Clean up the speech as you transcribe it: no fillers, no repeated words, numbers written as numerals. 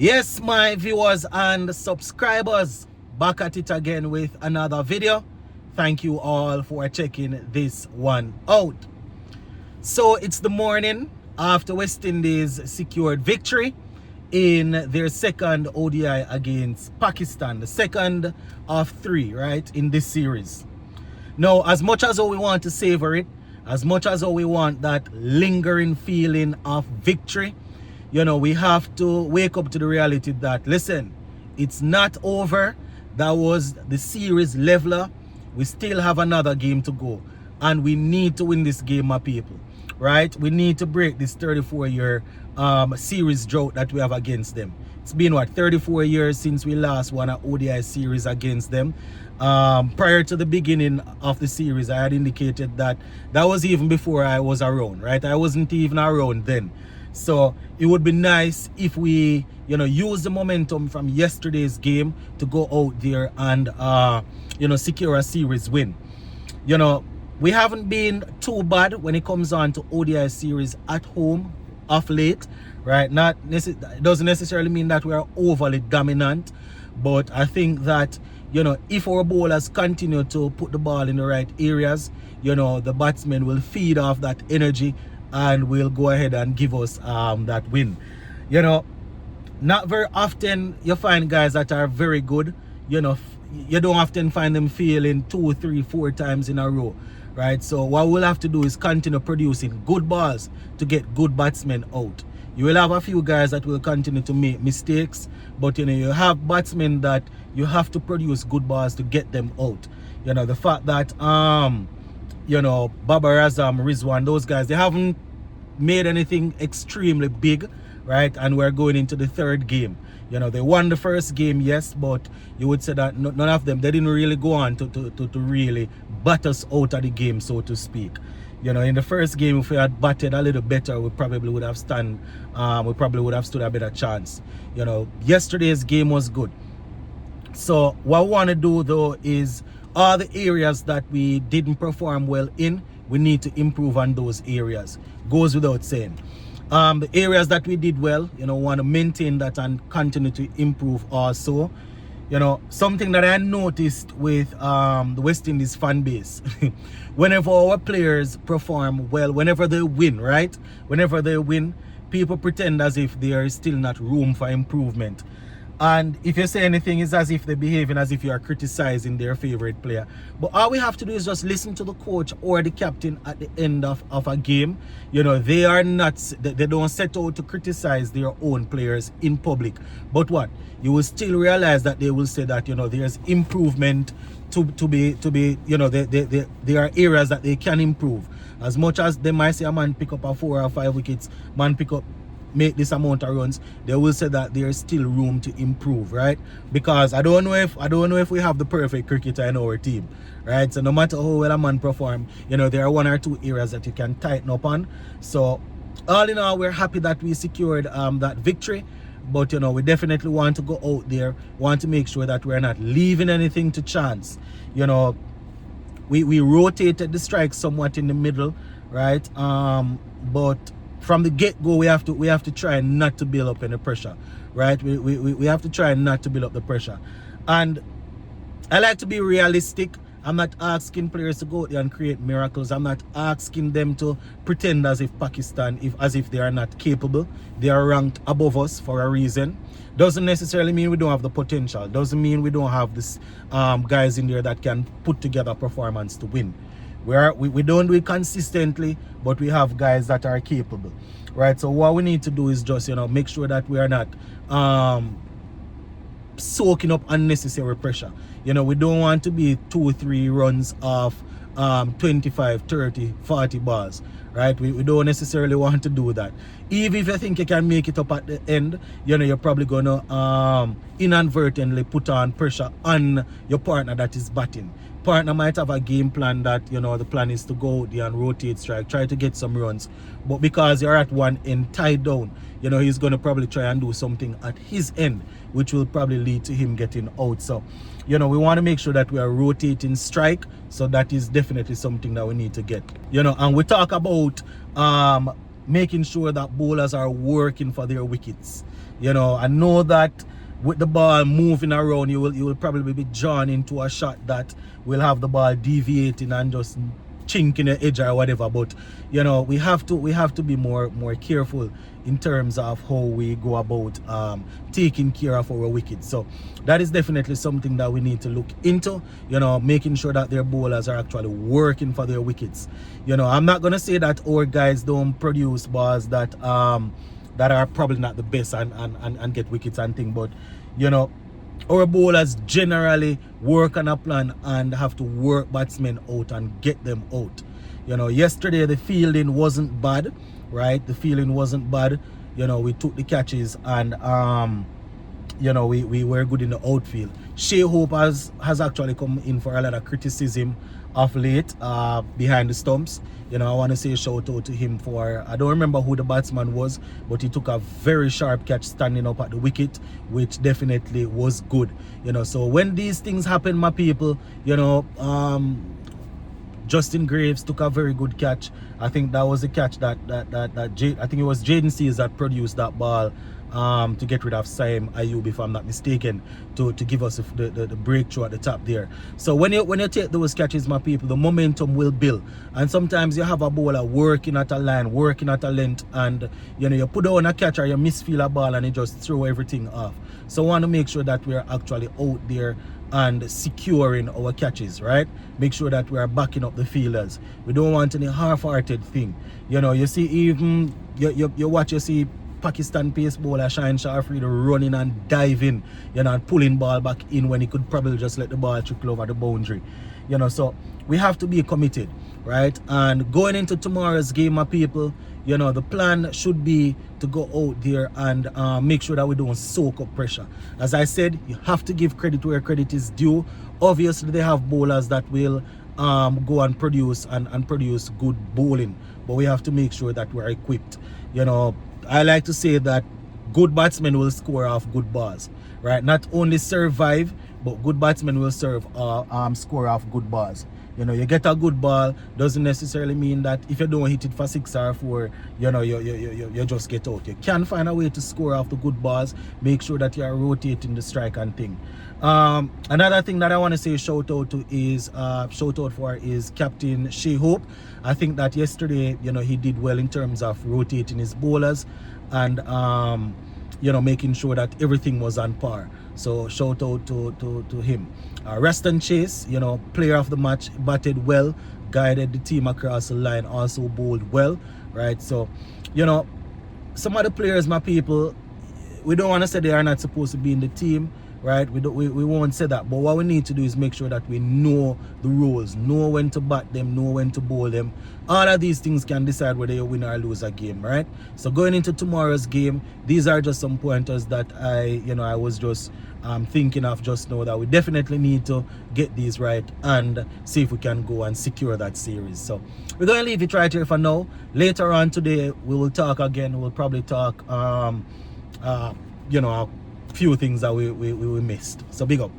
Yes, my viewers and subscribers, back at it again with another video. Thank you all for checking this one out. So it's the morning after West Indies secured victory in their second ODI against Pakistan, the second of three, right, in this series. Now, as much as we want to savor it, as much as we want that lingering feeling of victory, we have to wake up to the reality that, listen, it's not over. That was the series leveler. We still have another game to go. And we need to win this game, my people. Right? We need to break this 34-year series drought that we have against them. It's been, 34 years since we last won an ODI series against them. Prior to the beginning of the series, I had indicated that was even before I was around, right? I wasn't even around then. So it would be nice if we, use the momentum from yesterday's game to go out there and, secure a series win. We haven't been too bad when it comes on to ODI series at home of late, right? It doesn't necessarily mean that we are overly dominant, but I think that, if our bowlers continue to put the ball in the right areas, the batsmen will feed off that energy and will go ahead and give us that win. Not very often you find guys that are very good. You don't often find them failing 2, 3, 4 times in a row, right? So what we'll have to do is continue producing good balls to get good batsmen out. You will have a few guys that will continue to make mistakes, but you have batsmen that you have to produce good balls to get them out. The fact that Babar Azam, Rizwan, those guys, they haven't made anything extremely big, right? And we're going into the third game. They won the first game, yes, but you would say that none of them, they didn't really go on to really bat us out of the game, so to speak. In the first game, if we had batted a little better, we probably would have stood a better chance. Yesterday's game was good. So what we want to do though is all the areas that we didn't perform well in, we need to improve on those areas. Goes without saying. The areas that we did well, want to maintain that and continue to improve also. Something that I noticed with the West Indies fan base, whenever our players perform well, whenever they win, right? Whenever they win, people pretend as if there is still not room for improvement. And if you say anything, it's as if they're behaving as if you are criticizing their favorite player. But all we have to do is just listen to the coach or the captain at the end of a game. They don't set out to criticize their own players in public. But what? You will still realize that they will say that, there's improvement to be, there are areas that they can improve. As much as they might say a man pick up a 4 or 5 wickets, make this amount of runs, they will say that there's still room to improve, right? Because I don't know if we have the perfect cricketer in our team, right? So no matter how well a man perform, there are 1 or 2 areas that you can tighten up on. So all in all, we're happy that we secured that victory, but we definitely want to go out there, want to make sure that we're not leaving anything to chance. We rotated the strike somewhat in the middle, right? But from the get-go, we have to try not to build up any pressure, right? We have to try not to build up the pressure. And I like to be realistic. I'm not asking players to go out there and create miracles. I'm not asking them to pretend as if Pakistan, as if they are not capable. They are ranked above us for a reason. Doesn't necessarily mean we don't have the potential. Doesn't mean we don't have this guys in there that can put together a performance to win. We don't do it consistently, but we have guys that are capable, right? So what we need to do is just make sure that we are not soaking up unnecessary pressure. We don't want to be 2, 3 runs of 25, 30, 40 balls, right? We don't necessarily want to do that. Even if you think you can make it up at the end, you're probably gonna inadvertently put on pressure on your partner that is batting. Partner might have a game plan that the plan is to go out there and rotate strike, try to get some runs, but because you're at one end tied down, he's going to probably try and do something at his end, which will probably lead to him getting out. So we want to make sure that we are rotating strike. So that is definitely something that we need to get. And we talk about making sure that bowlers are working for their wickets. You know, I know that with the ball moving around, you will probably be drawn into a shot that will have the ball deviating and just chink in the edge or whatever. But you know, we have to be more careful in terms of how we go about taking care of our wickets. So that is definitely something that we need to look into, you know, making sure that their bowlers are actually working for their wickets. You know, I'm not gonna say that our guys don't produce balls that that are probably not the best and get wickets and thing, but you know, our bowlers generally work on a plan and have to work batsmen out and get them out. You know, yesterday the fielding wasn't bad, right? The fielding wasn't bad. You know, we took the catches and you know, we were good in the outfield. Shea Hope has actually come in for a lot of criticism of late behind the stumps. You know, I want to say a shout out to him for, I don't remember who the batsman was, but he took a very sharp catch standing up at the wicket, which definitely was good. You know, so when these things happen, my people, you know, Justin Graves took a very good catch. I think that was a catch that I think it was Jaden Seals that produced that ball to get rid of Saim Ayub, if I'm not mistaken, to give us the breakthrough at the top there. So when you take those catches, my people, the momentum will build. And sometimes you have a bowler working at a line, working at a length, and you know, you put down a catch or you misfield a ball and you just throw everything off. So I want to make sure that we're actually out there and securing our catches, right? Make sure that we are backing up the fielders. We don't want any half-hearted thing. You know, you see, even you see Pakistan pace bowler Shine Shafri running and diving, you know, and pulling ball back in when he could probably just let the ball trickle over the boundary. You know, so we have to be committed, right? And going into tomorrow's game, my people, you know, the plan should be to go out there and make sure that we don't soak up pressure. As I said, you have to give credit where credit is due. Obviously, they have bowlers that will go and produce and produce good bowling, but we have to make sure that we're equipped. You know, I like to say that good batsmen will score off good balls, right? Not only survive, but good batsmen will score off good balls. You know, you get a good ball doesn't necessarily mean that if you don't hit it for 6 or 4, you know, you just get out. You can find a way to score off the good balls. Make sure that you are rotating the strike and thing. Another thing that I want to say shout out for is Captain Shea Hope. I think that yesterday, you know, he did well in terms of rotating his bowlers and you know, making sure that everything was on par. So shout out to him. Rest and Chase, you know, player of the match, batted well, guided the team across the line, also bowled well, right? So, you know, some of the players, my people, we don't want to say they are not supposed to be in the team, right? We won't say that, but what we need to do is make sure that we know the rules, know when to bat them, know when to bowl them. All of these things can decide whether you win or lose a game, right? So going into tomorrow's game, these are just some pointers that I was just thinking of just now, that we definitely need to get these right and see if we can go and secure that series. So we're going to leave it right here for now. Later on today, we will talk again. We'll probably talk you know, a few things that we missed. So big up.